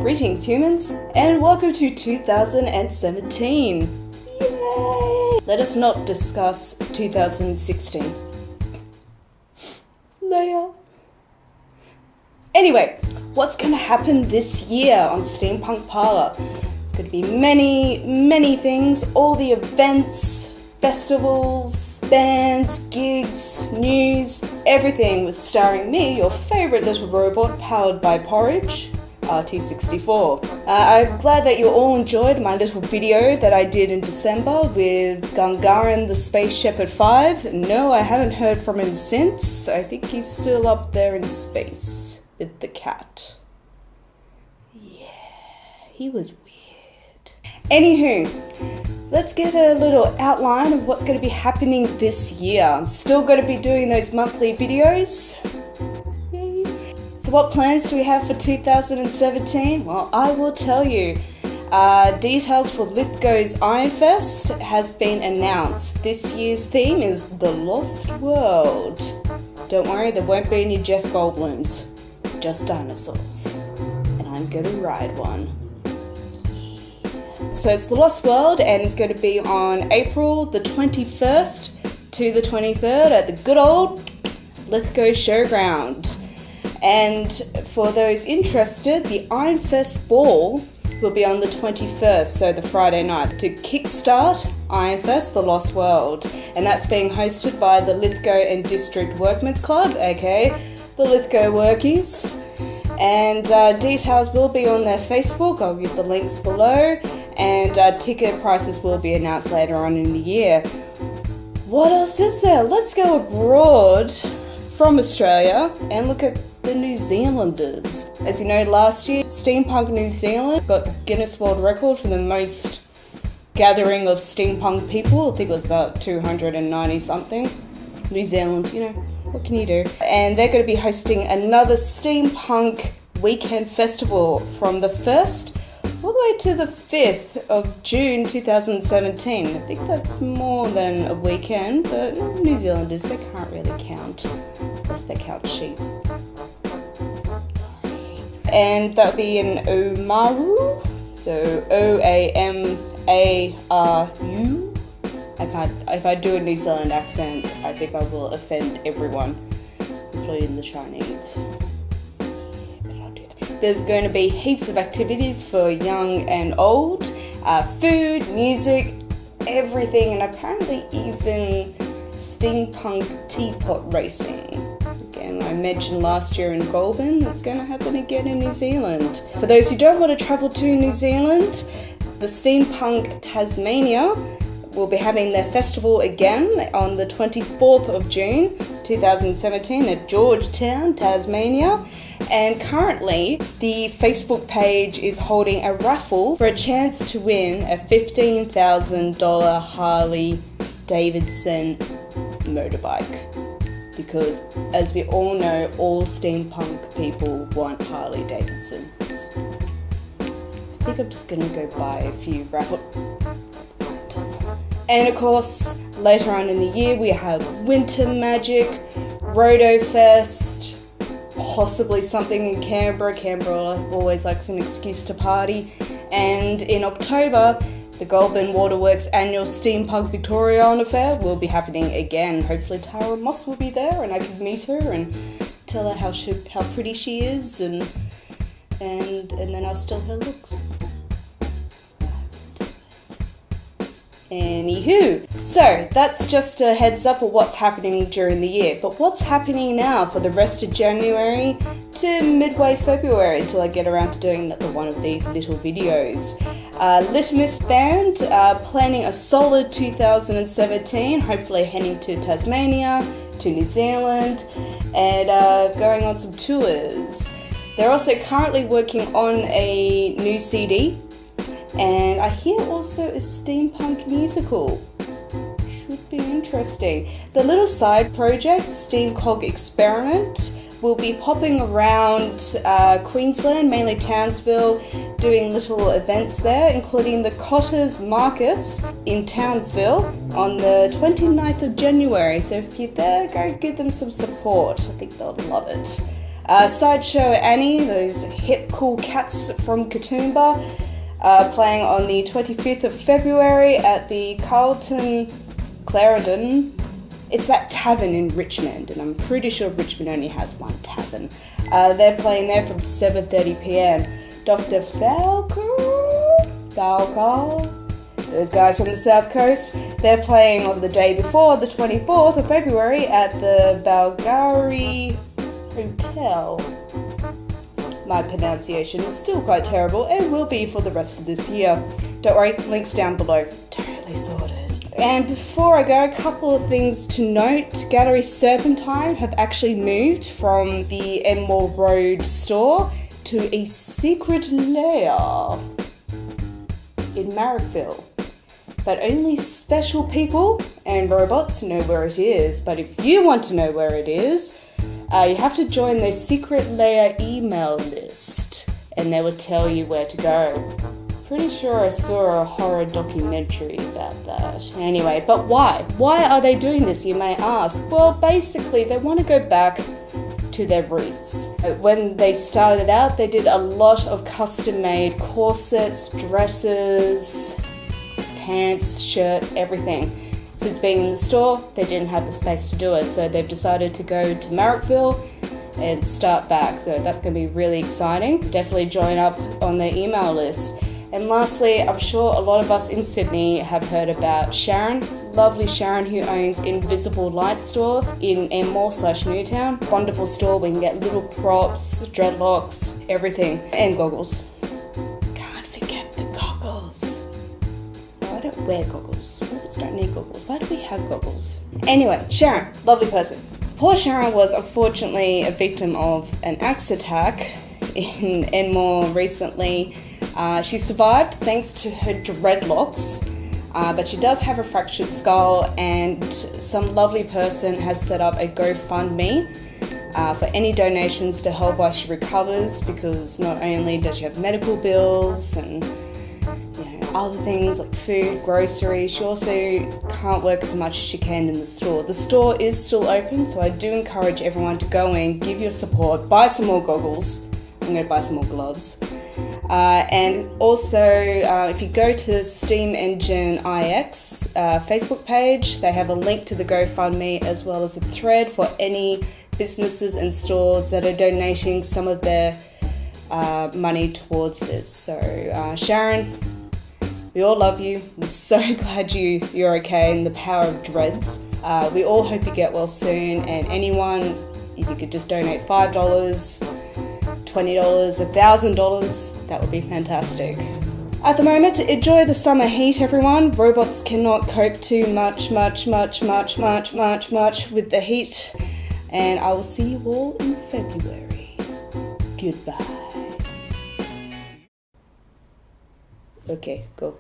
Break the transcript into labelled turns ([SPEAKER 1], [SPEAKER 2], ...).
[SPEAKER 1] Greetings humans, and welcome to 2017. Yay! Let us not discuss 2016. Leia. Anyway, what's going to happen this year on Steampunk Parlour? It's going to be many things, all the events, festivals, bands, gigs, news, everything with starring me, your favourite little robot powered by porridge, RT64. I'm glad that you all enjoyed my little video that I did in December with Gagarin the Space Shepherd 5. No, I haven't heard from him since. I think he's still up there in space with the cat. Yeah, he was weird. Anywho, let's get a little outline of what's going to be happening this year. I'm still going to be doing those monthly videos. So what plans do we have for 2017? Well, I will tell you. Details for Lithgow's Ironfest has been announced. This year's theme is The Lost World. Don't worry, there won't be any Jeff Goldblums. Just dinosaurs. And I'm going to ride one. So it's The Lost World, and it's going to be on April the 21st to the 23rd at the good old Lithgow Showground. And for those interested, the Ironfest Ball will be on the 21st, so the Friday night, to kickstart Ironfest The Lost World. And that's being hosted by the Lithgow and District Workmen's Club, aka the Lithgow Workies. And details will be on their Facebook. I'll give the links below. And ticket prices will be announced later on in the year. What else is there? Let's go abroad from Australia and look at the New Zealanders. As you know, last year, Steampunk New Zealand got the Guinness World Record for the most gathering of steampunk people. I think it was about 290 something. New Zealand, you know, what can you do? And they're going to be hosting another Steampunk Weekend Festival from the 1st all the way to the 5th of June 2017. I think that's more than a weekend, but New Zealanders, they can't really count, unless they count sheep. And that'll be in Oamaru, so Oamaru. If I do a New Zealand accent, I think I will offend everyone, including the Chinese. There's going to be heaps of activities for young and old, food, music, everything, and apparently even steampunk teapot racing. Again, I mentioned last year in Goulburn, that's going to happen again in New Zealand. For those who don't want to travel to New Zealand, the Steampunk Tasmania will be having their festival again on the 24th of June 2017 at Georgetown, Tasmania. And currently, the Facebook page is holding a raffle for a chance to win a $15,000 Harley Davidson motorbike. Because, as we all know, all steampunk people want Harley Davidsons. I think I'm just going to go buy a few raffle. And of course, later on in the year, we have Winter Magic, Roto Fest, possibly something in Canberra. Canberra always likes an excuse to party. And in October, the Goulburn Waterworks annual Steampunk Victoriana fair will be happening again. Hopefully Tara Moss will be there and I can meet her and tell her how pretty she is and then I'll steal her looks. Anywho, so that's just a heads up of what's happening during the year. But what's happening now for the rest of January to midway February until I get around to doing one of these little videos. Litmus Band planning a solid 2017, hopefully heading to Tasmania, to New Zealand, and going on some tours. They're also currently working on a new CD. And I hear also a steampunk musical. Should be interesting. The little side project, Steamcog Experiment, will be popping around Queensland, mainly Townsville, doing little events there, including the Cotters Markets in Townsville on the 29th of January. So if you're there, go give them some support. I think they'll love it. Sideshow Annie, those hip cool cats from Katoomba, playing on the 25th of February at the Carlton Clarendon. It's that tavern in Richmond, and I'm pretty sure Richmond only has one tavern. They're playing there from 7:30 p.m. Dr. Falco, those guys from the South Coast, they're playing on the day before, the 24th of February, at the Balgowrie Hotel. My pronunciation is still quite terrible and will be for the rest of this year. Don't worry, links down below. Totally sorted. And before I go, a couple of things to note. Gallery Serpentine have actually moved from the Enmore Road store to a secret lair in Marrickville. But only special people and robots know where it is. But if you want to know where it is, you have to join their secret lair email list, and they will tell you where to go. Pretty sure I saw a horror documentary about that. Anyway, but why? Why are they doing this, you may ask? Well, basically, they want to go back to their roots. When they started out, they did a lot of custom-made corsets, dresses, pants, shirts, everything. Since being in the store, they didn't have the space to do it, so they've decided to go to Marrickville and start back. So that's going to be really exciting. Definitely join up on their email list. And lastly, I'm sure a lot of us in Sydney have heard about Sharon, lovely Sharon, who owns Invisible Light Store in Enmore/Newtown. Wonderful store where you can get little props, dreadlocks, everything, and goggles. Can't forget the goggles. No, I don't wear goggles. Robots don't need goggles. Why do we have goggles? Anyway, Sharon, lovely person. Poor Sharon was unfortunately a victim of an axe attack in Enmore recently. She survived thanks to her dreadlocks, but she does have a fractured skull, and some lovely person has set up a GoFundMe for any donations to help while she recovers, because not only does she have medical bills and other things like food, groceries, she also can't work as much as she can in the store. The store is still open, so I do encourage everyone to go in, give your support, buy some more goggles. I'm going to buy some more gloves. And also, if you go to Steam Engine IX Facebook page, they have a link to the GoFundMe as well as a thread for any businesses and stores that are donating some of their money towards this. So, Sharon, we all love you. We're so glad you're okay, and the power of dreads. We all hope you get well soon, and anyone, if you could just donate $5, $20, $1,000, that would be fantastic. At the moment, enjoy the summer heat, everyone. Robots cannot cope too much with the heat. And I will see you all in February. Goodbye. Okay, go.